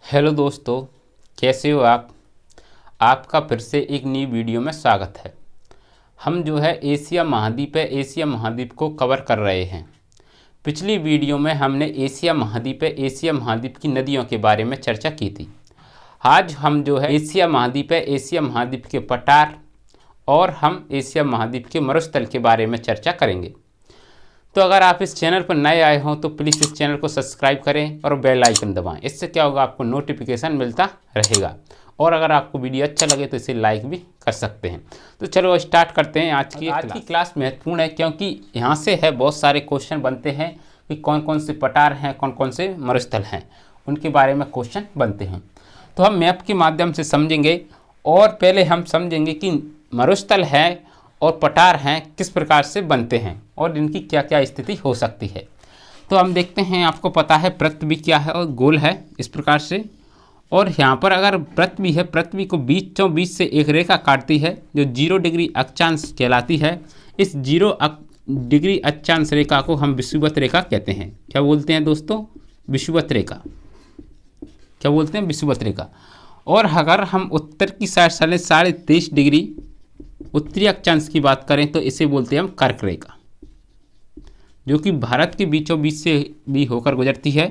Hello दोस्तों, कैसे हो आप। आपका फिर से एक नई वीडियो में स्वागत है। हम जो है एशिया महाद्वीप को कवर कर रहे हैं। पिछली वीडियो में हमने एशिया महाद्वीप की नदियों के बारे में चर्चा की थी। आज हम जो है एशिया महाद्वीप के पठार और हम एशिया महाद्वीप के मरुस्थल के बारे में चर्चा करेंगे। तो अगर आप इस चैनल पर नए आए हों तो प्लीज़ इस चैनल को सब्सक्राइब करें और बेल आइकन दबाएं। इससे क्या होगा, आपको नोटिफिकेशन मिलता रहेगा। और अगर आपको वीडियो अच्छा लगे तो इसे लाइक भी कर सकते हैं। तो चलो स्टार्ट करते हैं। आज की क्लास महत्वपूर्ण है क्योंकि यहाँ से है बहुत सारे क्वेश्चन बनते हैं कि कौन कौन से पठार हैं, कौन कौन से मरुस्थल हैं, उनके बारे में क्वेश्चन बनते हैं। तो हम मैप के माध्यम से समझेंगे और पहले हम समझेंगे कि मरुस्थल है और पठार हैं किस प्रकार से बनते हैं और इनकी क्या क्या स्थिति हो सकती है। तो हम देखते हैं, आपको पता है पृथ्वी क्या है और गोल है इस प्रकार से। और यहाँ पर अगर पृथ्वी है, पृथ्वी को बीचों बीच से एक रेखा काटती है जो 0 डिग्री अक्षांश कहलाती है। इस 0 डिग्री अक्षांश रेखा को हम विषुवत रेखा कहते हैं। क्या बोलते हैं दोस्तों? विषुवत रेखा। क्या बोलते हैं? विषुवत रेखा। और अगर हम उत्तर की साइड 23.5 डिग्री उत्तरी अक्षांश की बात करें तो इसे बोलते हैं हम कर्क रेखा, जो कि भारत के बीचों बीच से भी होकर गुजरती है।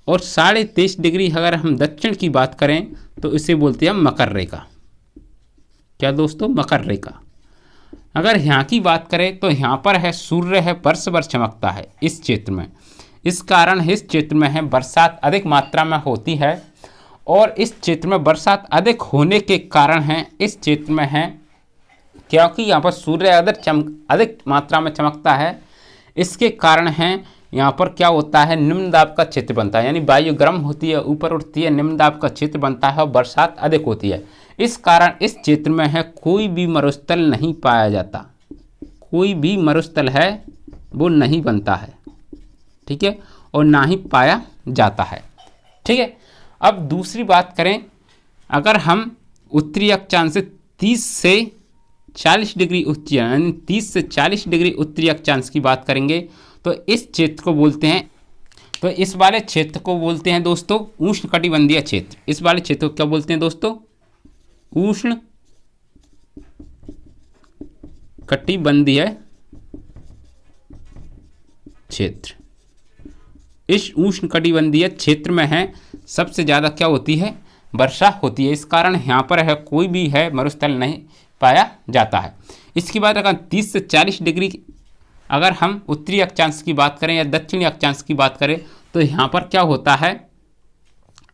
और 23.5 डिग्री अगर हम दक्षिण की बात करें तो इसे बोलते हैं हम मकर रेखा। क्या दोस्तों? मकर रेखा। अगर यहाँ की बात करें तो यहाँ पर है सूर्य है, वर्ष भर चमकता है इस क्षेत्र में। इस कारण इस क्षेत्र में है बरसात अधिक मात्रा में होती है। और इस क्षेत्र में बरसात अधिक होने के कारण है इस क्षेत्र में है क्योंकि यहाँ पर सूर्य अधिक मात्रा में चमकता है। इसके कारण है यहाँ पर क्या होता है, निम्न दाब का क्षेत्र बनता है, यानी वायु गर्म होती है, ऊपर उठती है, निम्न दाब का क्षेत्र बनता है और बरसात अधिक होती है। इस कारण इस क्षेत्र में है कोई भी मरुस्थल नहीं पाया जाता। कोई भी मरुस्थल है वो नहीं बनता है, ठीक है, और ना ही पाया जाता है, ठीक है। अब दूसरी बात करें, अगर हम उत्तरी अक्षांश से 30 से 40 डिग्री उत्तरी, यानी 30 से 40 डिग्री उत्तरी अक्षांश की बात करेंगे तो इस क्षेत्र को बोलते हैं, तो इस वाले क्षेत्र को बोलते हैं दोस्तों उष्णकटिबंधीय क्षेत्र। इस वाले क्षेत्र को क्या बोलते हैं दोस्तों? उष्ण कटिबंधीय क्षेत्र। इस उष्ण कटिबंधीय क्षेत्र में है सबसे ज़्यादा क्या होती है, वर्षा होती है। इस कारण यहाँ पर है कोई भी है मरुस्थल नहीं पाया जाता है। इसके बाद अगर 30 से 40 डिग्री अगर हम उत्तरी अक्षांश की बात करें या दक्षिणी अक्षांश की बात करें तो यहाँ पर क्या होता है,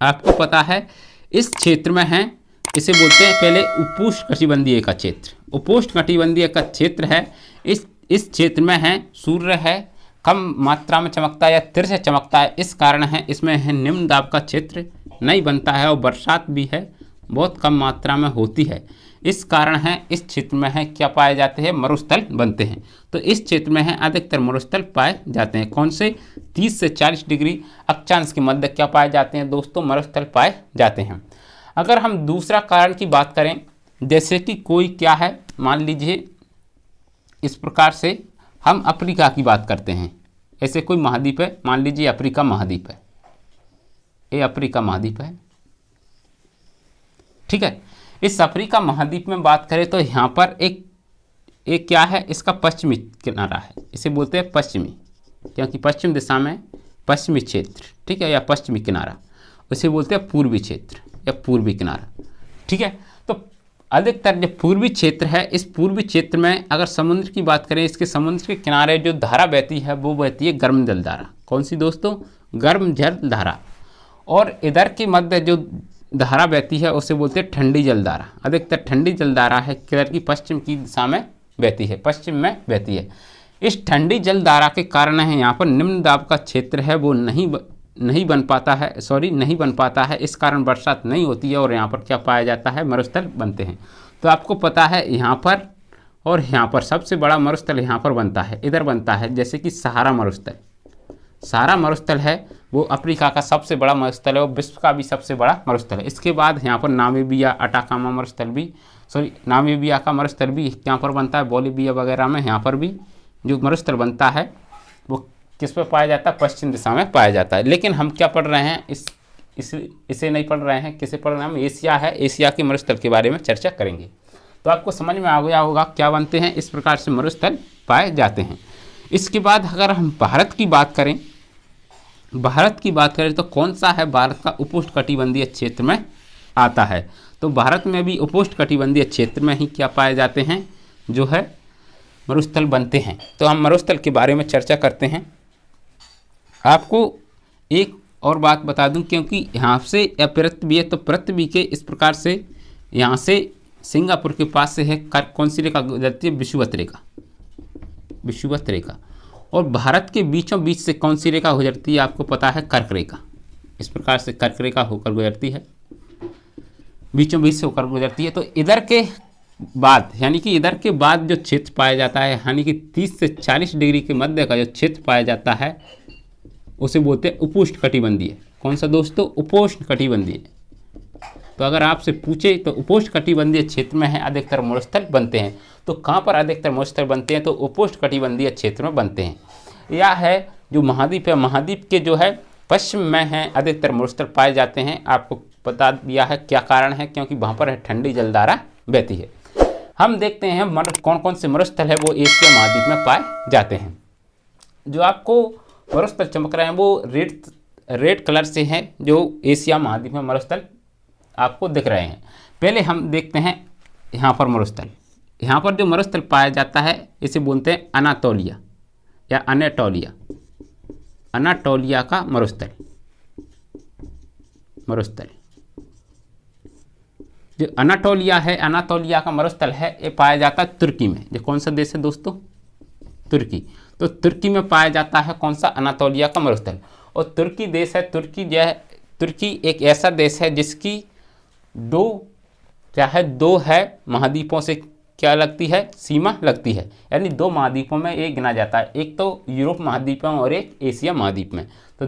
आपको पता है इस क्षेत्र में है, इसे बोलते हैं पहले उपोष्ण कटिबंधीय का क्षेत्र। उपोष्ण कटिबंधीय का क्षेत्र है, इस क्षेत्र में है सूर्य है कम मात्रा में चमकता है या तिर से चमकता है। इस कारण है इसमें है निम्न दाब का क्षेत्र नहीं बनता है और बरसात भी है बहुत कम मात्रा में होती है। इस कारण है इस क्षेत्र में है क्या पाए जाते हैं, मरुस्थल बनते हैं। तो इस क्षेत्र में है अधिकतर मरुस्थल पाए जाते हैं। कौन से? 30 से 40 डिग्री अक्षांश के मध्य क्या पाए जाते हैं दोस्तों, मरुस्थल पाए जाते हैं। अगर हम दूसरा कारण की बात करें, जैसे कि कोई क्या है, मान लीजिए इस प्रकार से हम अफ्रीका की बात करते हैं। ऐसे कोई महाद्वीप है, मान लीजिए अफ्रीका महाद्वीप है, ये अफ्रीका महाद्वीप है, ठीक है। इस अफ्रीका महाद्वीप में बात करें तो यहाँ पर एक क्या है, इसका पश्चिमी किनारा है, इसे बोलते हैं पश्चिमी, क्योंकि पश्चिम दिशा में पश्चिमी क्षेत्र, ठीक है, या पश्चिमी किनारा, उसे बोलते हैं पूर्वी क्षेत्र या पूर्वी किनारा, ठीक है। तो अधिकतर जो पूर्वी क्षेत्र है, इस पूर्वी क्षेत्र में अगर समुद्र की बात करें, इसके समुद्र के किनारे जो धारा बहती है वो बहती है गर्म जल धारा। कौन सी दोस्तों? गर्म जल धारा। और इधर के मध्य जो धारा बहती है उसे बोलते हैं ठंडी जलधारा। अधिकतर ठंडी जलधारा है किधर की, पश्चिम की दिशा में बहती है, पश्चिम में बहती है। इस ठंडी जलधारा के कारण है यहाँ पर निम्न दाब का क्षेत्र है वो नहीं बन पाता है। इस कारण बरसात नहीं होती है और यहाँ पर क्या पाया जाता है, मरुस्थल बनते हैं। तो आपको पता है यहाँ पर और यहाँ पर सबसे बड़ा मरुस्थल यहाँ पर बनता है, इधर बनता है, जैसे कि सहारा मरुस्थल है वो अफ्रीका का सबसे बड़ा मरुस्थल है और विश्व का भी सबसे बड़ा मरुस्थल है। इसके बाद यहाँ पर नामीबिया अटाकामा मरुस्थल भी, नामीबिया का मरुस्थल भी यहाँ पर बनता है, बोलिविया वगैरह में यहाँ पर भी जो मरुस्थल बनता है वो किस पे पाया जाता है, पश्चिम दिशा में पाया जाता है। लेकिन हम क्या पढ़ रहे हैं, इस इसे नहीं पढ़ रहे हैं, किसे पढ़ रहे हैं हम, एशिया है, एशिया के मरुस्थल के बारे में चर्चा करेंगे। तो आपको समझ में आ गया होगा क्या बनते हैं, इस प्रकार से मरुस्थल पाए जाते हैं। इसके बाद अगर हम भारत की बात करें, तो कौन सा है भारत का उपोष्णकटिबंधीय क्षेत्र में आता है। तो भारत में भी उपोष्णकटिबंधीय क्षेत्र में ही क्या पाए जाते हैं, जो है मरुस्थल बनते हैं। तो हम मरुस्थल के बारे में चर्चा करते हैं। आपको एक और बात बता दूं, क्योंकि यहाँ से या पृथ्वी है, तो पृथ्वी के इस प्रकार से यहाँ से सिंगापुर के पास से है कौन सी रेखा गुजरती है, विषुवत रेखा। और भारत के बीचों बीच से कौन सी रेखा गुजरती है, आपको पता है, कर्क रेखा। इस प्रकार से कर्क रेखा होकर गुजरती है, बीचों बीच से होकर गुजरती है। तो इधर के बाद, यानी कि इधर के बाद जो क्षेत्र पाया जाता है, यानी कि 30 से 40 डिग्री के मध्य का जो क्षेत्र पाया जाता है, उसे बोलते हैं उपोष्णकटिबंधीय। कौन सा दोस्तों, उपोष्णकटिबंधीय। तो अगर आपसे पूछे तो उपोष्णकटिबंधीय क्षेत्र में है अधिकतर मरुस्थल बनते हैं। तो कहाँ पर अधिकतर मरुस्थल बनते हैं, तो उपोष्णकटिबंधीय क्षेत्र में बनते हैं। यह है जो महाद्वीप है, महाद्वीप के जो है पश्चिम में है अधिकतर मरुस्थल पाए जाते हैं। आपको बता दिया है क्या कारण है, क्योंकि वहाँ पर है ठंडी जलधारा बहती है। हम देखते हैं कौन कौन से मरुस्थल है वो एशिया महाद्वीप में पाए जाते हैं। जो आपको मरुस्थल चमक रहे हैं वो रेड कलर से हैं, जो एशिया महाद्वीप में मरुस्थल आपको दिख रहे हैं। पहले हम देखते हैं यहाँ पर मरुस्थल। यहाँ पर जो मरुस्थल पाया जाता है इसे बोलते हैं अनातोलिया या अनाटोलिया का मरुस्थल। जो अनाटोलिया है, अनातोलिया का मरुस्थल है, ये पाया जाता है तुर्की में। ये कौन सा देश है दोस्तों, तुर्की। तो तुर्की में पाया जाता है कौन सा, अनातोलिया का मरुस्थल। और तुर्की देश है, तुर्की एक ऐसा देश है जिसकी दो है महाद्वीपों से क्या लगती है, सीमा लगती है। यानी 2 महाद्वीपों में एक गिना जाता है, एक तो यूरोप महाद्वीप में और एक एशिया महाद्वीप में। तो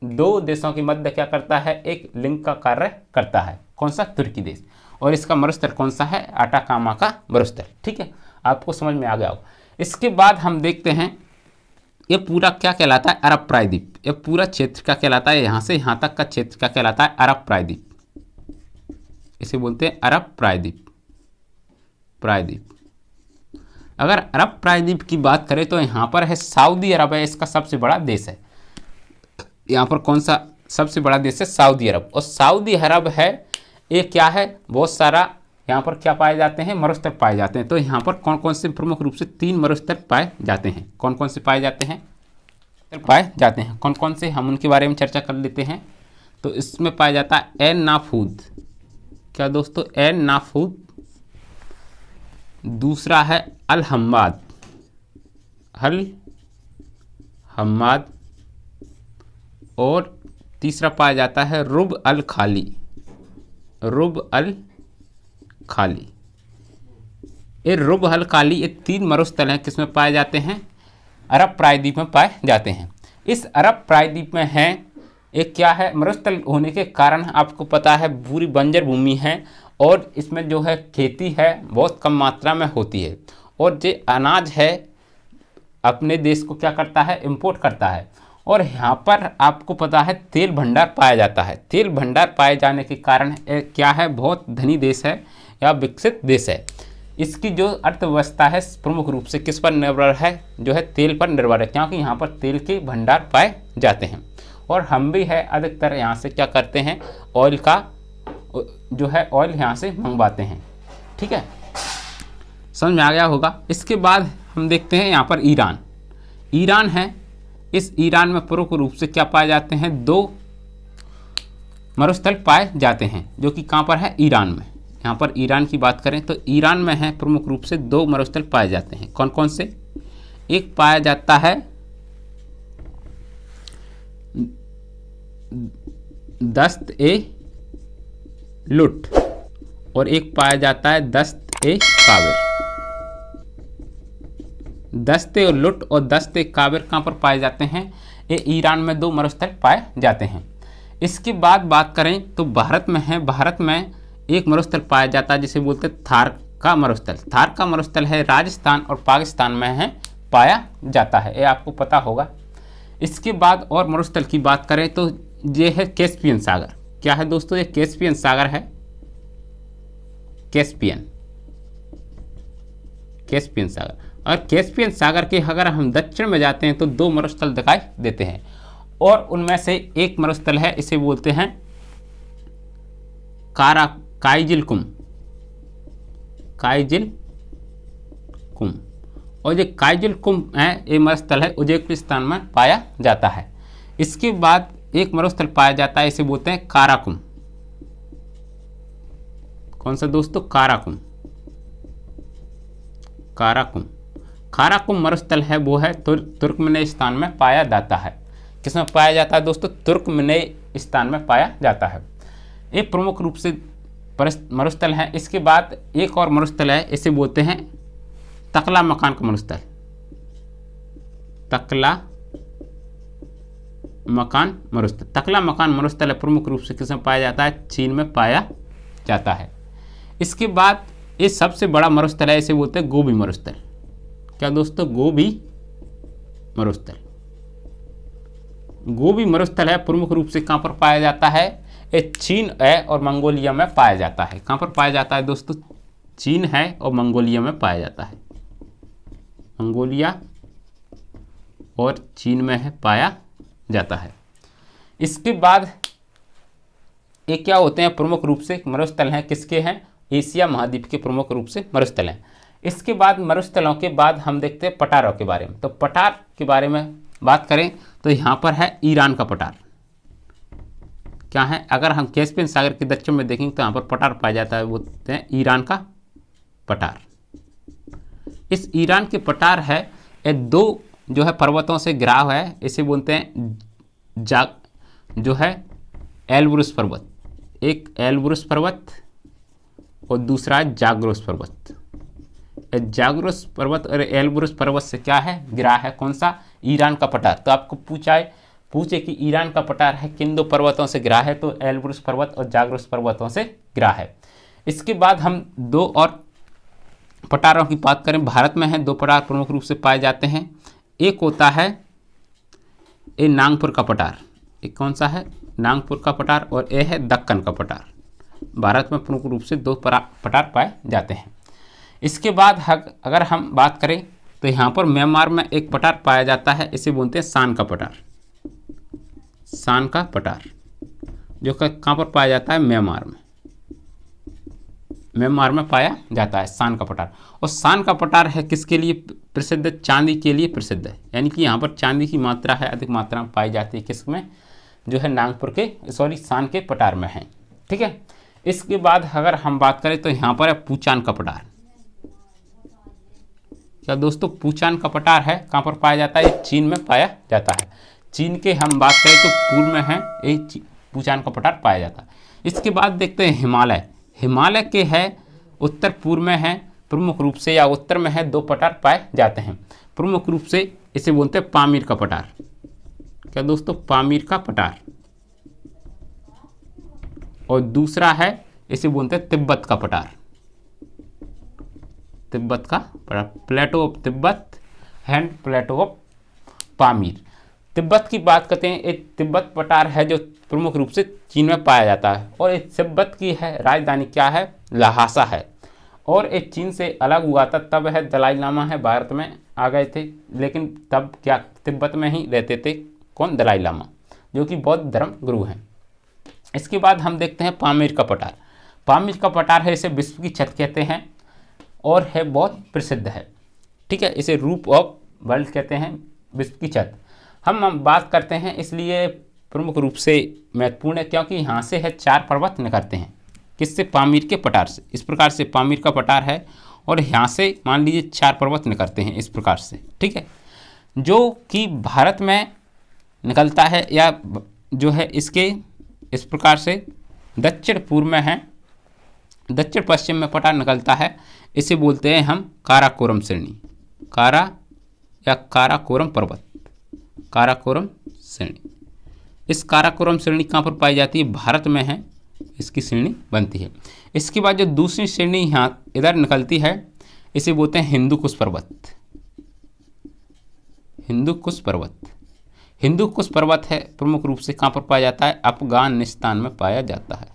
दो देशों के मध्य क्या करता है, एक लिंक का कार्य करता है। कौन सा, तुर्की देश। और इसका मरुस्थल कौन सा है, अटाकामा का मरुस्थल। ठीक है, आपको समझ में आ गया होगा। इसके बाद हम देखते हैं ये पूरा क्या कहलाता है, अरब प्रायद्वीप। ये पूरा क्षेत्र क्या कहलाता है, यहाँ से यहाँ तक का क्षेत्र क्या कहलाता है, अरब प्रायद्वीप। इसे बोलते हैं अरब प्रायद्वीप। अगर अरब प्रायद्वीप की बात करें तो यहाँ पर है सऊदी अरब है, इसका सबसे बड़ा देश है। यहाँ पर कौन सा सबसे बड़ा देश है, सऊदी अरब। और सऊदी अरब है, ये क्या है, बहुत सारा यहाँ पर क्या पाए जाते हैं, मरुस्थल पाए जाते हैं। तो यहाँ पर कौन कौन से, प्रमुख रूप से 3 मरुस्थल पाए जाते हैं। कौन कौन से पाए जाते हैं, कौन कौन से, हम उनके बारे में चर्चा कर लेते हैं। तो इसमें पाया जाता है एन नाफूद। क्या दोस्तों, एन नाफूद। दूसरा है अल हम्माद, और तीसरा पाया जाता है रुब अल खाली। ये रुब अल खाली, ये 3 मरुस्थल हैं, किसमें पाए जाते हैं, अरब प्रायद्वीप में पाए जाते हैं। इस अरब प्रायद्वीप में है, एक क्या है, मरुस्थल होने के कारण आपको पता है पूरी बंजर भूमि है, और इसमें जो है खेती है बहुत कम मात्रा में होती है। और जो अनाज है अपने देश को क्या करता है, इंपोर्ट करता है। और यहाँ पर आपको पता है तेल भंडार पाया जाता है। तेल भंडार पाए जाने के कारण क्या है, बहुत धनी देश है या विकसित देश है। इसकी जो अर्थव्यवस्था है प्रमुख रूप से किस पर निर्भर है, जो है तेल पर निर्भर है, क्योंकि यहाँ पर तेल के भंडार पाए जाते हैं। और हम भी है अधिकतर यहाँ से क्या करते हैं, ऑयल का जो है ऑयल यहाँ से मंगवाते हैं। ठीक है, समझ में आ गया होगा। इसके बाद हम देखते हैं यहाँ पर ईरान है। इस ईरान में प्रमुख रूप से क्या पाए जाते हैं, 2 मरुस्थल पाए जाते हैं, जो कि कहाँ पर है, ईरान में। यहाँ पर ईरान की बात करें तो ईरान में है प्रमुख रूप से 2 मरुस्थल पाए जाते हैं। कौन कौन से, एक पाया जाता है दस्त-ए-लुट और एक पाया जाता है दस्त-ए-काबिर। दस्त-ए-लुट और दस्त-ए-काबिर कहाँ पर पाए जाते हैं, ये ईरान में 2 मरुस्थल पाए जाते हैं। इसके बाद बात करें तो भारत में है, भारत में एक मरुस्थल पाया जाता है जिसे बोलते हैं थार का मरुस्थल। थार का मरुस्थल है राजस्थान और पाकिस्तान में है पाया जाता है, ये आपको पता होगा। इसके बाद और मरुस्थल की बात करें तो ये है कैस्पियन सागर। क्या है दोस्तों? ये कैस्पियन सागर है, कैस्पियन सागर। और कैस्पियन सागर के अगर हम दक्षिण में जाते हैं तो दो मरुस्थल दिखाई देते हैं, और उनमें से एक मरुस्थल है, इसे बोलते हैं काइजिलकुम। और ये काइजिलकुम है, ये मरुस्थल है उज्बेकिस्तान में पाया जाता है। इसके बाद एक मरुस्थल पाया जाता है, इसे बोलते हैं काराकुम। कौन सा दोस्तों? काराकुम मरुस्थल है, वो है तुर्कमेनिस्तान में पाया जाता है। किसमें पाया जाता है दोस्तों? तुर्कमेनिस्तान में पाया जाता है। ये प्रमुख रूप से मरुस्थल है। इसके बाद एक और मरुस्थल है, इसे बोलते हैं तकला मकान का मरुस्थल। तकला मकान मरुस्थल है, प्रमुख रूप से किसमें पाया जाता है? चीन में पाया जाता है। इसके बाद ये सबसे बड़ा मरुस्थल है, इसे बोलते हैं गोबी मरुस्थल। क्या दोस्तों? गोबी मरुस्थल है, प्रमुख रूप से कहाँ पर पाया जाता है? ये चीन है और मंगोलिया में पाया जाता है। कहाँ पर पाया जाता है दोस्तों? चीन है और मंगोलिया में पाया जाता है। मंगोलिया और चीन में है पाया जाता है। इसके बाद ये क्या होते हैं? प्रमुख रूप से मरुस्थल हैं, किसके हैं? एशिया महाद्वीप के प्रमुख रूप से मरुस्थल हैं। इसके बाद मरुस्थलों के बाद हम देखते हैं पठारों के बारे में। तो पठार के बारे में बात करें तो यहाँ पर है ईरान का पठार। क्या है? अगर हम कैस्पियन सागर के दक्षिण में देखेंगे तो यहाँ पर पठार पाया जाता है, बोलते हैं ईरान का पठार। इस ईरान के पठार है, ये दो जो है पर्वतों से घिरा हुआ है, इसे बोलते हैं जो है एल्ब्रुस पर्वत। एक एल्ब्रुस पर्वत और दूसरा है जाग्रोस पर्वत। जाग्रोस पर्वत और एल्ब्रुस पर्वत से क्या है? गिरा है कौन सा? ईरान का पठार। तो आपको पूछे कि ईरान का पठार है किन दो पर्वतों से गिरा है? तो एल्ब्रुस पर्वत और जाग्रोस पर्वतों से गिरा है। इसके बाद हम दो और पठारों की बात करें। भारत में है दो पठार प्रमुख रूप से पाए जाते हैं। एक होता है ये नागपुर का पठार। एक कौन सा है? नागपुर का पठार। और यह है दक्कन का पठार। भारत में प्रमुख रूप से दो पठार पाए जाते हैं। इसके बाद अगर हम बात करें तो यहाँ पर म्यांमार में एक पठार पाया जाता है, इसे बोलते हैं शान का पठार। शान का पठार जो कहाँ पर पाया जाता है? म्यांमार में पाया जाता है शान का पठार। और शान का पठार है किसके लिए प्रसिद्ध है? चांदी के लिए प्रसिद्ध है। यानी कि यहाँ पर चांदी की मात्रा है, अधिक मात्रा में पाई जाती है। किसमें? जो है नागपुर के शान के पठार में है। ठीक है। इसके बाद अगर हम बात करें तो यहाँ पर है पूचान का पठार। क्या दोस्तों? पूचान का पठार है, कहाँ पर पाया जाता है? चीन में पाया जाता है। चीन के हम बात करें तो पूर्व में है ये पूचान का पठार पाया जाता है। इसके बाद देखते हैं हिमालय। हिमालय के है उत्तर पूर्व में है, प्रमुख रूप से या उत्तर में है दो पठार पाए जाते हैं। प्रमुख रूप से इसे बोलते हैं पामीर का पठार। क्या दोस्तों? पामीर का पठार। और दूसरा है इसे बोलते हैं तिब्बत का पठार। तिब्बत का पठार, plateau of Tibet and plateau of Pamir. Tibet की बात करते हैं, एक तिब्बत पठार है जो प्रमुख रूप से चीन में पाया जाता है। और एक तिब्बत की है राजधानी क्या है? लहासा है। और एक चीन से अलग हुआ था, तब है दलाई लामा है भारत में आ गए थे, लेकिन तब क्या तिब्बत में ही रहते थे। कौन? दलाई लामा, जो कि बौद्ध धर्म गुरु हैं। इसके बाद हम देखते हैं पामीर का पठार। पामीर का पठार है, इसे विश्व की छत कहते हैं और है बहुत प्रसिद्ध है। ठीक है। इसे रूफ ऑफ वर्ल्ड कहते हैं, विश्व की छत। हम बात करते हैं इसलिए प्रमुख रूप से महत्वपूर्ण है क्योंकि यहाँ से है 4 पर्वत निकलते हैं। किससे? पामीर के पठार से। इस प्रकार से पामीर का पठार है और यहाँ से मान लीजिए 4 पर्वत निकलते हैं इस प्रकार से। ठीक है। जो कि भारत में निकलता है या जो है इसके इस प्रकार से दक्षिण पूर्व में है, दक्षिण पश्चिम में पठार निकलता है। इसे बोलते हैं हम काराकोरम श्रेणी। काराकोरम पर्वत, काराकोरम श्रेणी। इस काराकोरम श्रेणी कहाँ पर पाई जाती है? भारत में है इसकी श्रेणी बनती है। इसके बाद जो दूसरी श्रेणी यहाँ इधर निकलती है, इसे बोलते हैं हिंदू कुश पर्वत। हिंदू कुश पर्वत। हिंदू कुश पर्वत है, प्रमुख रूप से कहाँ पर पाया जाता है? अफगानिस्तान में पाया जाता है।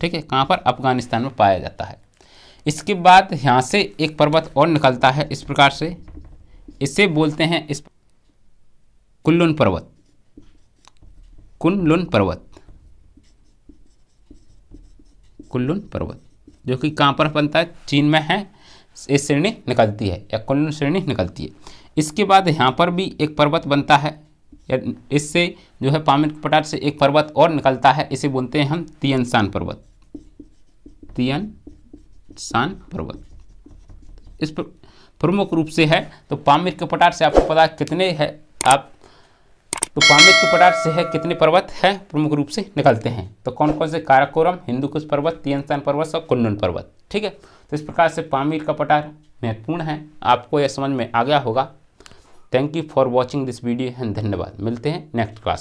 ठीक है, कहाँ पर? अफगानिस्तान में पाया जाता है। इसके बाद यहाँ से एक पर्वत और निकलता है इस प्रकार से, इसे बोलते हैं इस कुनलुन पर्वत। कुनलुन पर्वत, कुनलुन पर्वत जो कि कहाँ पर बनता है? चीन में है। ये श्रेणी निकलती है या कुनलुन श्रेणी निकलती है। इसके बाद यहाँ पर भी एक पर्वत बनता है, इससे जो है पामीर के पठार से एक पर्वत और निकलता है, इसे बोलते हैं हम तियन शान पर्वत। तियन शान पर्वत इस पर प्रमुख रूप से है। तो पामीर के पठार से आपको पता कितने है आप, तो पामीर के पठार से है कितने पर्वत है प्रमुख रूप से निकलते हैं? तो कौन कौन से? काराकोरम, हिंदुकुश पर्वत, तियन शान पर्वत और कुनलुन पर्वत। ठीक है, तो इस प्रकार से पामीर का पठार महत्वपूर्ण है। आपको यह समझ में आ गया होगा। Thank you for watching this video and धन्यवाद। मिलते हैं नेक्स्ट क्लास में।